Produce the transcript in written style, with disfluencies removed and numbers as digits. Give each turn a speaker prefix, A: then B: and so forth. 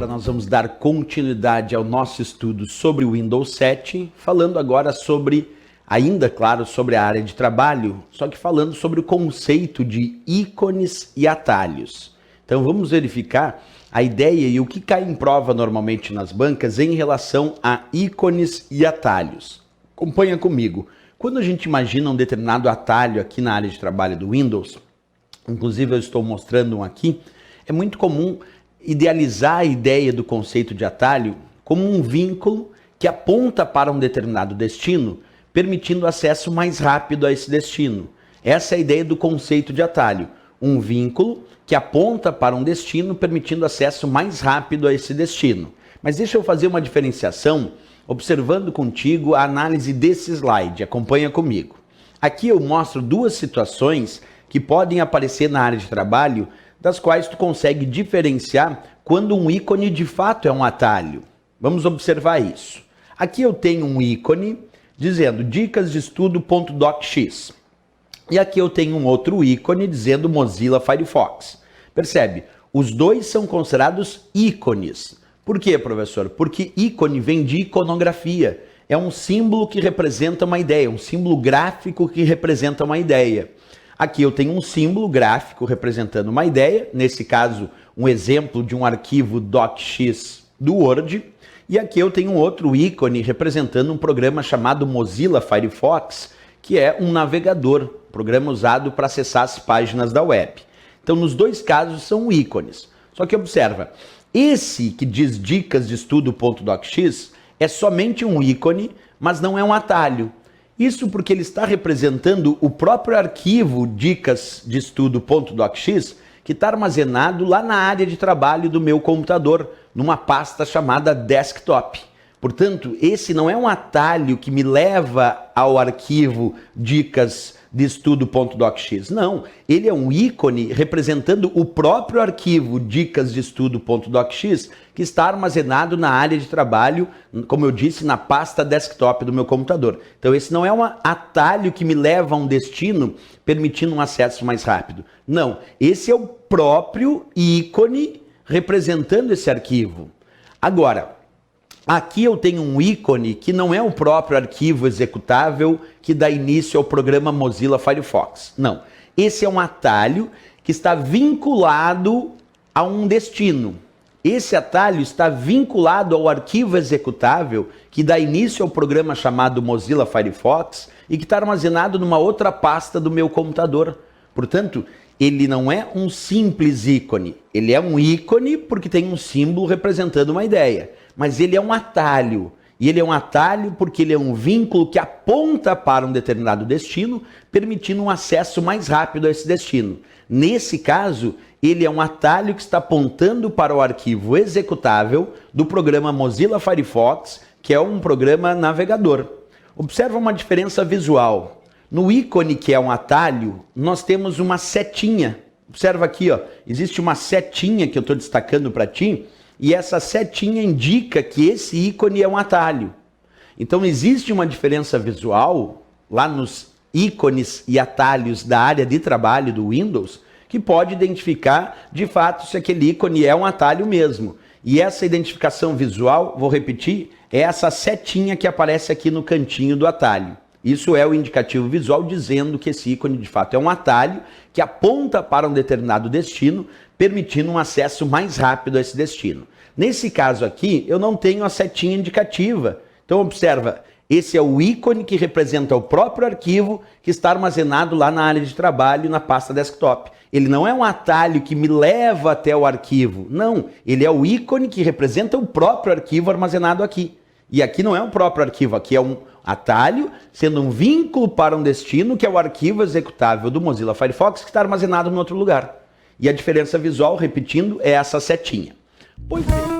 A: agora nós vamos dar continuidade ao nosso estudo sobre o Windows 7, falando agora sobre, ainda claro, sobre a área de trabalho, só que falando sobre o conceito de ícones e atalhos. Então vamos verificar a ideia e o que cai em prova normalmente nas bancas em relação a ícones e atalhos. Acompanha comigo. Quando a gente imagina um determinado atalho aqui na área de trabalho do Windows, inclusive eu estou mostrando um aqui, é muito comum idealizar a ideia do conceito de atalho como um vínculo que aponta para um determinado destino, permitindo acesso mais rápido a esse destino. Essa é a ideia do conceito de atalho, um vínculo que aponta para um destino, permitindo acesso mais rápido a esse destino. Mas deixa eu fazer uma diferenciação, observando contigo a análise desse slide. Acompanha comigo. Aqui eu mostro duas situações que podem aparecer na área de trabalho, das quais tu consegue diferenciar quando um ícone de fato é um atalho. Vamos observar isso. Aqui eu tenho um ícone dizendo dicas de estudo.docx. E aqui eu tenho um outro ícone dizendo Mozilla Firefox. Percebe? Os dois são considerados ícones. Por quê, professor? Porque ícone vem de iconografia. É um símbolo que representa uma ideia, um símbolo gráfico que representa uma ideia. Aqui eu tenho um símbolo gráfico representando uma ideia, nesse caso um exemplo de um arquivo .docx do Word, e aqui eu tenho um outro ícone representando um programa chamado Mozilla Firefox, que é um navegador, programa usado para acessar as páginas da web. Então nos dois casos são ícones. Só que observa, esse que diz dicas de estudo.docx é somente um ícone, mas não é um atalho. Isso porque ele está representando o próprio arquivo dicas de estudo.docx que está armazenado lá na área de trabalho do meu computador, numa pasta chamada desktop. Portanto, esse não é um atalho que me leva ao arquivo dicas de estudo.docx. Não, ele é um ícone representando o próprio arquivo dicas de estudo.docx que está armazenado na área de trabalho, como eu disse, na pasta desktop do meu computador. Então esse não é um atalho que me leva a um destino permitindo um acesso mais rápido. Não, esse é o próprio ícone representando esse arquivo. Agora, aqui eu tenho um ícone que não é o próprio arquivo executável que dá início ao programa Mozilla Firefox. Não, esse é um atalho que está vinculado a um destino. Esse atalho está vinculado ao arquivo executável que dá início ao programa chamado Mozilla Firefox e que está armazenado numa outra pasta do meu computador. Portanto, ele não é um simples ícone. Ele é um ícone porque tem um símbolo representando uma ideia. Mas ele é um atalho. E ele é um atalho porque ele é um vínculo que aponta para um determinado destino, permitindo um acesso mais rápido a esse destino. Nesse caso, ele é um atalho que está apontando para o arquivo executável do programa Mozilla Firefox, que é um programa navegador. Observa uma diferença visual. No ícone, que é um atalho, nós temos uma setinha. Observa aqui, ó, existe uma setinha que eu estou destacando para ti, e essa setinha indica que esse ícone é um atalho. Então existe uma diferença visual lá nos ícones e atalhos da área de trabalho do Windows que pode identificar de fato se aquele ícone é um atalho mesmo. E essa identificação visual, vou repetir, é essa setinha que aparece aqui no cantinho do atalho. Isso é o indicativo visual dizendo que esse ícone de fato é um atalho que aponta para um determinado destino, permitindo um acesso mais rápido a esse destino. Nesse caso aqui, eu não tenho a setinha indicativa. Então observa, esse é o ícone que representa o próprio arquivo que está armazenado lá na área de trabalho, na pasta desktop. Ele não é um atalho que me leva até o arquivo. Não, ele é o ícone que representa o próprio arquivo armazenado aqui. E aqui não é o próprio arquivo, aqui é um atalho, sendo um vínculo para um destino, que é o arquivo executável do Mozilla Firefox, que está armazenado em outro lugar. E a diferença visual, repetindo, é essa setinha. Pois bem.